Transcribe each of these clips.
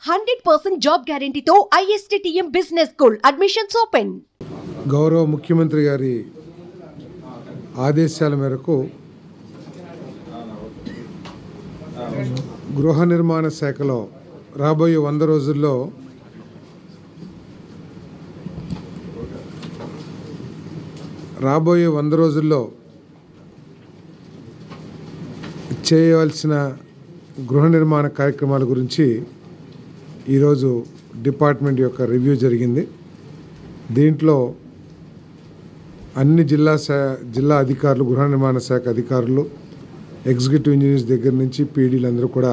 100% job గ్యారెంటీతో ISTTM business school admissions open. గౌరవ ముఖ్యమంత్రి గారి ఆదేశాల మేరకు గృహ నిర్మాణ శాఖలో రాబోయే 100 రోజుల్లో చేయవలసిన గృహ నిర్మాణ కార్యక్రమాల గురించి ఈరోజు డిపార్ట్మెంట్ యొక్క రివ్యూ జరిగింది. దీంట్లో అన్ని జిల్లా అధికారులు, గృహ నిర్మాణ శాఖ అధికారులు, ఎగ్జిక్యూటివ్ ఇంజనీర్స్ దగ్గర నుంచి పీడీలు అందరూ కూడా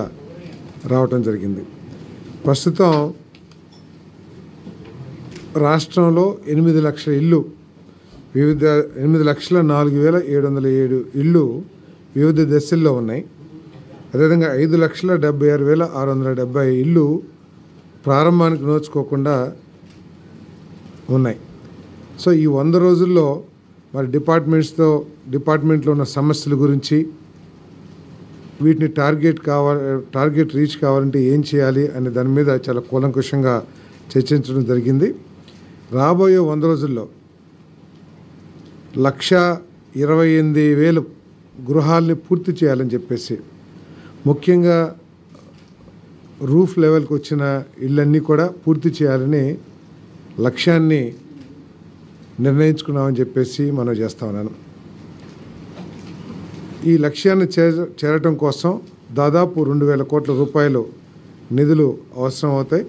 రావటం జరిగింది. ప్రస్తుతం రాష్ట్రంలో 8 లక్షల ఇళ్ళు, 8,04,707 ఇళ్ళు వివిధ దశల్లో ఉన్నాయి. అదేవిధంగా 5,76,670 ఇళ్ళు ప్రారంభానికి నోచుకోకుండా ఉన్నాయి. సో ఈ 100 రోజుల్లో మరి డిపార్ట్మెంట్లో ఉన్న సమస్యల గురించి, వీటిని టార్గెట్ రీచ్ కావాలంటే ఏం చేయాలి అనే దాని మీద చాలా కూలంకషంగా చర్చించడం జరిగింది. రాబోయే 100 రోజుల్లో 1,28,000 గృహాలని పూర్తి చేయాలని చెప్పేసి, ముఖ్యంగా రూఫ్ లెవెల్కి వచ్చిన ఇళ్ళన్నీ కూడా పూర్తి చేయాలని లక్ష్యాన్ని నిర్ణయించుకున్నామని చెప్పేసి మనం చేస్తా ఉన్నాను. ఈ లక్ష్యాన్ని చేరటం కోసం దాదాపు 2,000 కోట్ల రూపాయలు నిధులు అవసరం అవుతాయి.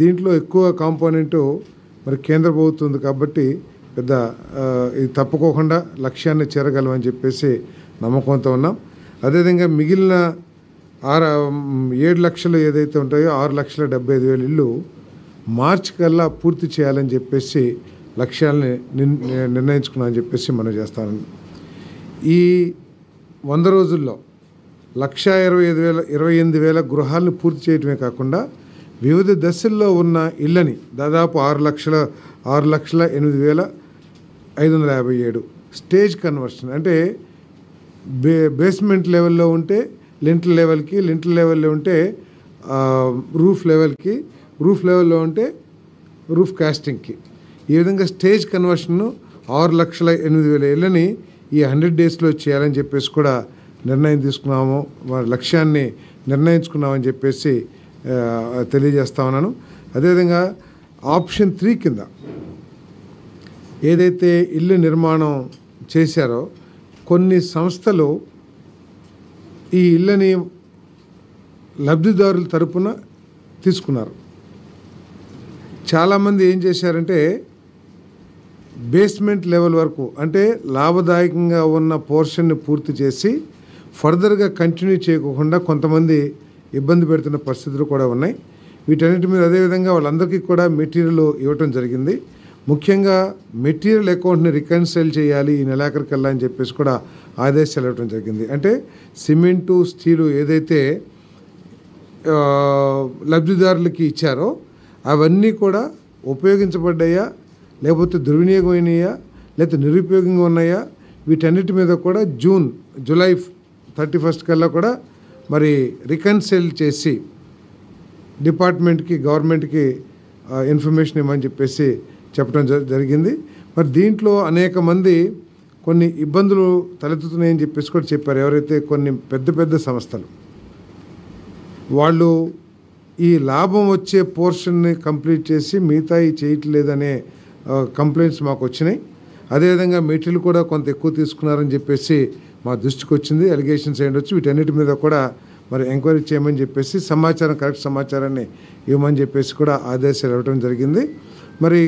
దీంట్లో ఎక్కువ కాంపోనెంటు మరి కేంద్ర ప్రభుత్వం ఉంది కాబట్టి ఇది తప్పుకోకుండా లక్ష్యాన్ని చేరగలమని చెప్పేసి నమ్మకంతో ఉన్నాం. అదేవిధంగా మిగిలిన 7 లక్షలు ఏదైతే ఉంటాయో 6,75,000 ఇళ్ళు మార్చి కల్లా పూర్తి చేయాలని చెప్పేసి లక్ష్యాలని నిర్ణయించుకున్నామని చెప్పేసి మనం చేస్తాను. ఈ 100 రోజుల్లో 1,28,000 గృహాలను పూర్తి చేయటమే కాకుండా వివిధ దశల్లో ఉన్న ఇళ్ళని దాదాపు 6,08,557 స్టేజ్ కన్వర్షన్, అంటే బేస్మెంట్ లెవెల్లో ఉంటే లింటర్ లెవెల్లో ఉంటే రూఫ్ లెవెల్లో ఉంటే రూఫ్ కాస్టింగ్కి, ఈ విధంగా స్టేజ్ కన్వర్షన్ 6,08,000 ఇళ్ళని ఈ 100 డేస్లో చేయాలని చెప్పేసి కూడా నిర్ణయం తీసుకున్నాము. వారి లక్ష్యాన్ని నిర్ణయించుకున్నామని చెప్పేసి తెలియజేస్తా ఉన్నాను. అదేవిధంగా ఆప్షన్ 3 కింద ఏదైతే ఇల్లు నిర్మాణం చేశారో కొన్ని సంస్థలు ఈ ఇళ్ళని లబ్ధిదారుల తరపున తీసుకున్నారు. చాలామంది ఏం చేశారంటే బేస్మెంట్ లెవెల్ వరకు, అంటే లాభదాయకంగా ఉన్న పోర్షన్ని పూర్తి చేసి ఫర్దర్గా కంటిన్యూ చేయకుండా కొంతమంది ఇబ్బంది పెడుతున్న పరిస్థితులు కూడా ఉన్నాయి. వీటన్నిటి మీద అదేవిధంగా వాళ్ళందరికీ కూడా మెటీరియల్ ఇవ్వటం జరిగింది. ముఖ్యంగా మెటీరియల్ అకౌంట్ని రికన్సైల్ చేయాలి ఈ నెలాఖరికల్లా అని చెప్పేసి కూడా ఆదేశాలు ఇవ్వటం జరిగింది. అంటే సిమెంటు, స్టీలు ఏదైతే లబ్ధిదారులకి ఇచ్చారో అవన్నీ కూడా ఉపయోగించబడ్డాయా, లేకపోతే దుర్వినియోగం అయినాయా, లేకపోతే నిరుపయోగంగా ఉన్నాయా, వీటన్నిటి మీద కూడా జూలై 31 కల్లా కూడా మరి రికన్సైల్ చేసి డిపార్ట్మెంట్కి, గవర్నమెంట్కి ఇన్ఫర్మేషన్ ఇవ్వమని చెప్పేసి చెప్పడం జరిగింది. మరి దీంట్లో అనేక మంది కొన్ని ఇబ్బందులు తలెత్తుతున్నాయని చెప్పేసి కూడా చెప్పారు. ఎవరైతే కొన్ని పెద్ద సంస్థలు వాళ్ళు ఈ లాభం వచ్చే పోర్షన్ని కంప్లీట్ చేసి మిగతా చేయట్లేదనే కంప్లైంట్స్ మాకు వచ్చినాయి. అదేవిధంగా మెటీరియల్ కూడా కొంత ఎక్కువ తీసుకున్నారని చెప్పేసి మా దృష్టికి వచ్చింది. అలిగేషన్స్ ఏంటొచ్చు, వీటన్నిటి మీద కూడా మరి ఎంక్వైరీ చేయమని చెప్పేసి కరెక్ట్ సమాచారాన్ని ఇవ్వమని చెప్పేసి కూడా ఆదేశాలు ఇవ్వడం జరిగింది. మరి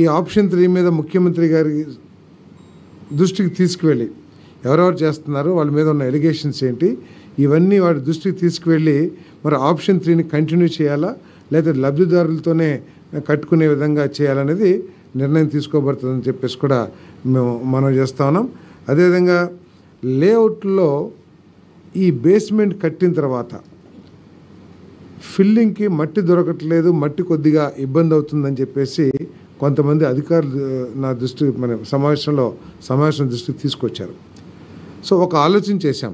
ఈ ఆప్షన్ 3 మీద ముఖ్యమంత్రి గారి దృష్టికి తీసుకువెళ్ళి ఎవరెవరు చేస్తున్నారు, వాళ్ళ మీద ఉన్న ఎలిగేషన్స్ ఏంటి, ఇవన్నీ వాడి దృష్టికి తీసుకువెళ్ళి మరి ఆప్షన్ 3ని కంటిన్యూ చేయాలా, లేదా లబ్ధిదారులతోనే కట్టుకునే విధంగా చేయాలనేది నిర్ణయం తీసుకోబడుతుందని చెప్పేసి కూడా మనం చేస్తా ఉన్నాం. అదేవిధంగా లేఅవుట్లో ఈ బేస్మెంట్ కట్టిన తర్వాత ఫిల్లింగ్కి మట్టి దొరకట్లేదు, మట్టి కొద్దిగా ఇబ్బంది అవుతుందని చెప్పేసి కొంతమంది అధికారులు నా దృష్టికి మన సమావేశం దృష్టికి తీసుకొచ్చారు. సో ఒక ఆలోచన చేశాం,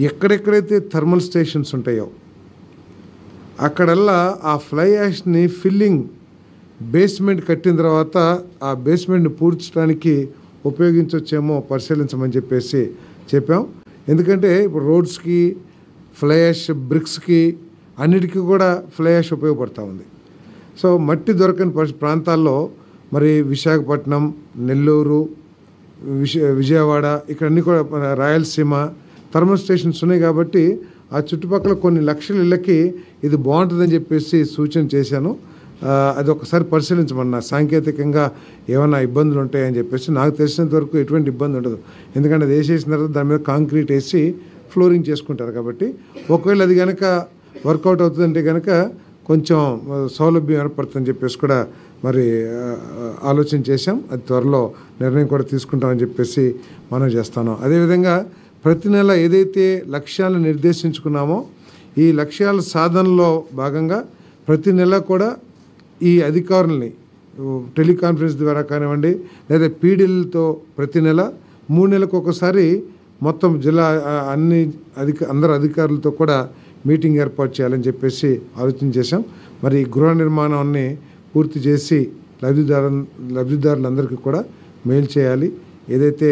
ఎక్కడెక్కడైతే థర్మల్ స్టేషన్స్ ఉంటాయో అక్కడల్లా ఆ ఫ్లై యాష్ని ఫిల్లింగ్ బేస్మెంట్ కట్టిన తర్వాత ఆ బేస్మెంట్ని పూడ్చడానికి ఉపయోగించవచ్చేమో పరిశీలించమని చెప్పేసి చెప్పాం. ఎందుకంటే ఇప్పుడు రోడ్స్కి ఫ్లై యాష్, బ్రిక్స్కి అన్నిటికీ కూడా ఫ్లై యాష్ ఉపయోగపడుతూ ఉంది. సో మట్టి దొరకని ప్రాంతాల్లో మరి విశాఖపట్నం, నెల్లూరు, విజయవాడ ఇక్కడన్నీ కూడా రాయలసీమ థర్మల్ స్టేషన్స్ ఉన్నాయి కాబట్టి ఆ చుట్టుపక్కల కొన్ని లక్షల ఇళ్ళకి ఇది బాగుంటుందని చెప్పేసి సూచన చేశాను. అది ఒకసారి పరిశీలించమన్నా. సాంకేతికంగా ఏమైనా ఇబ్బందులు ఉంటాయని చెప్పేసి నాకు తెలిసినంత వరకు ఎటువంటి ఇబ్బంది ఉండదు. ఎందుకంటే అది వేసేసిన తర్వాత దాని మీద కాంక్రీట్ వేసి ఫ్లోరింగ్ చేసుకుంటారు కాబట్టి ఒకవేళ అది కనుక వర్కౌట్ అవుతుందంటే కనుక కొంచెం సౌలభ్యం ఏర్పడుతుందని చెప్పేసి కూడా మరి ఆలోచన చేశాం. అది త్వరలో నిర్ణయం కూడా తీసుకుంటామని చెప్పేసి మనం చేస్తాను. అదేవిధంగా ప్రతి నెల ఏదైతే లక్ష్యాలను నిర్దేశించుకున్నామో ఈ లక్ష్యాల సాధనలో భాగంగా ప్రతి నెల కూడా ఈ అధికారుల్ని టెలికాన్ఫరెన్స్ ద్వారా కానివ్వండి లేదా పీడీలతో ప్రతి నెల 3 నెలలకు ఒకసారి మొత్తం జిల్లా అందరు అధికారులతో కూడా మీటింగ్ ఏర్పాటు చేయాలని చెప్పేసి ఆలోచన చేశాం. మరి గృహ నిర్మాణాన్ని పూర్తి చేసి లబ్ధిదారులందరికీ కూడా మేలు చేయాలి. ఏదైతే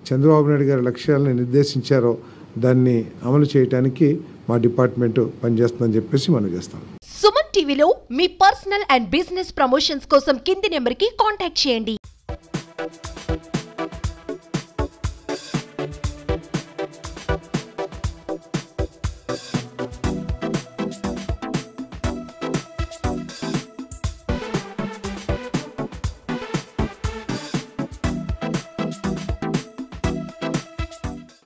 చంద్రబాబు నాయుడు గారి లక్ష్యాలను నిర్దేశించారో దాన్ని అమలు చేయడానికి మా డిపార్ట్మెంటు పనిచేస్తుందని చెప్పేసి మనం చేస్తాం. సుమన్ టీవీలో మీ పర్సనల్ అండ్ బిజినెస్ ప్రమోషన్స్ కోసం కింది నెంబర్కి కాంటాక్ట్ చేయండి.